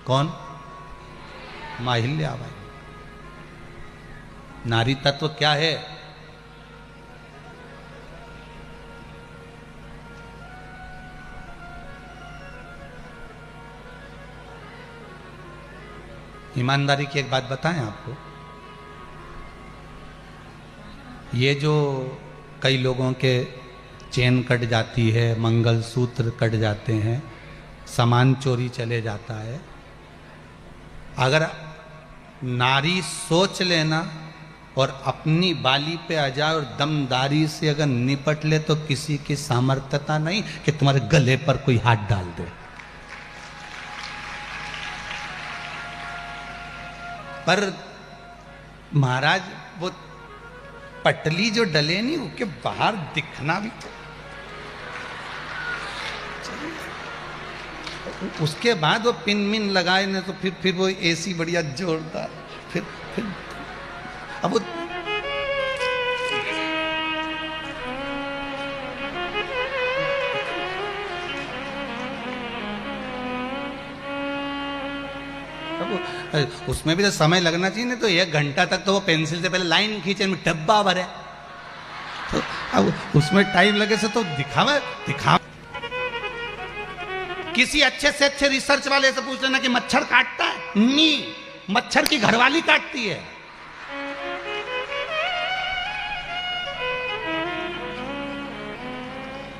कौन? मां अहिल्याबाई। नारी तत्व क्या है? ईमानदारी की एक बात बताएं आपको, ये जो कई लोगों के चेन कट जाती है, मंगलसूत्र कट जाते हैं, सामान चोरी चले जाता है, अगर नारी सोच लेना और अपनी बाली पे आ जाए और दमदारी से अगर निपट ले तो किसी की सामर्थ्यता नहीं कि तुम्हारे गले पर कोई हाथ डाल दे। पर महाराज वो पटली जो डले नहीं, उसके बाहर दिखना भी तो, उसके बाद वो पिन मिन लगाए ना तो फिर वो एसी बढ़िया जोरदार, फिर अब वो उसमें भी तो समय लगना चाहिए ना, तो 1 घंटा तक तो वो पेंसिल से पहले लाइन खींचे, डब्बा भरे, तो अब उसमें टाइम लगे से तो दिखावा। किसी अच्छे से अच्छे रिसर्च वाले से पूछ लेना कि मच्छर काटता है? नहीं, मच्छर की घरवाली काटती है।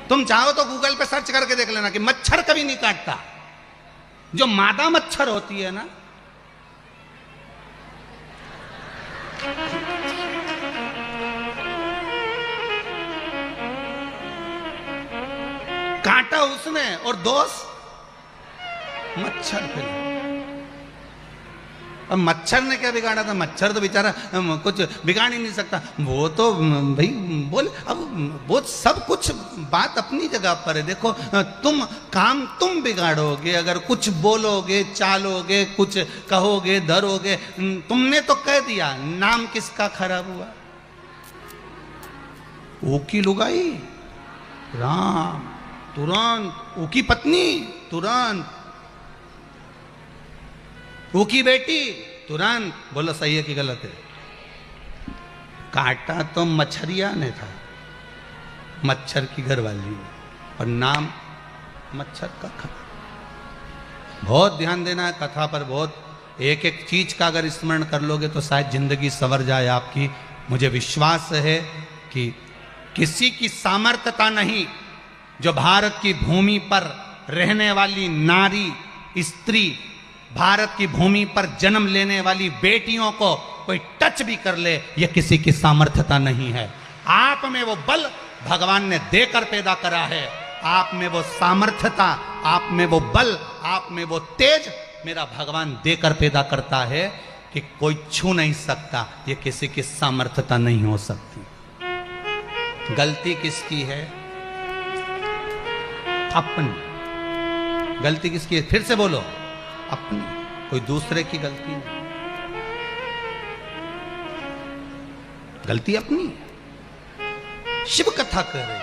तुम चाहो तो गूगल पे सर्च करके देख लेना कि मच्छर कभी नहीं काटता। जो मादा मच्छर होती है ना, काटा उसने और दोष मच्छर पे। अब मच्छर ने क्या बिगाड़ा था? मच्छर तो बेचारा कुछ बिगाड़ ही नहीं सकता, वो तो भाई बोल। अब वो सब कुछ बात अपनी जगह पर है। देखो, तुम बिगाड़ोगे अगर कुछ बोलोगे, चालोगे, कुछ कहोगे, धरोगे। तुमने तो कह दिया, नाम किसका खराब हुआ? ऊकी लुगाई राम, तुरंत ऊकी पत्नी, तुरंत ऊकी बेटी, तुरंत बोलो सही है कि गलत है। काटा तो मच्छरिया ने था, मच्छर की घरवाली, और नाम मच्छर का खा। बहुत ध्यान देना है कथा पर, बहुत एक एक चीज का अगर स्मरण कर लोगे तो शायद जिंदगी संवर जाए आपकी। मुझे विश्वास है कि किसी की सामर्थ्यता नहीं जो भारत की भूमि पर रहने वाली नारी, स्त्री, भारत की भूमि पर जन्म लेने वाली बेटियों को कोई टच भी कर ले, यह किसी की सामर्थ्यता नहीं है। आप में वो बल भगवान ने देकर पैदा करा है, आप में वो सामर्थ्यता, आप में वो बल, आप में वो तेज मेरा भगवान देकर पैदा करता है कि कोई छू नहीं सकता। ये किसी की सामर्थ्यता नहीं हो सकती। गलती किसकी है? अपनी। गलती किसकी है? फिर से बोलो, अपनी, कोई दूसरे की गलती नहीं। गलती अपनी। शिव कथा कर रहे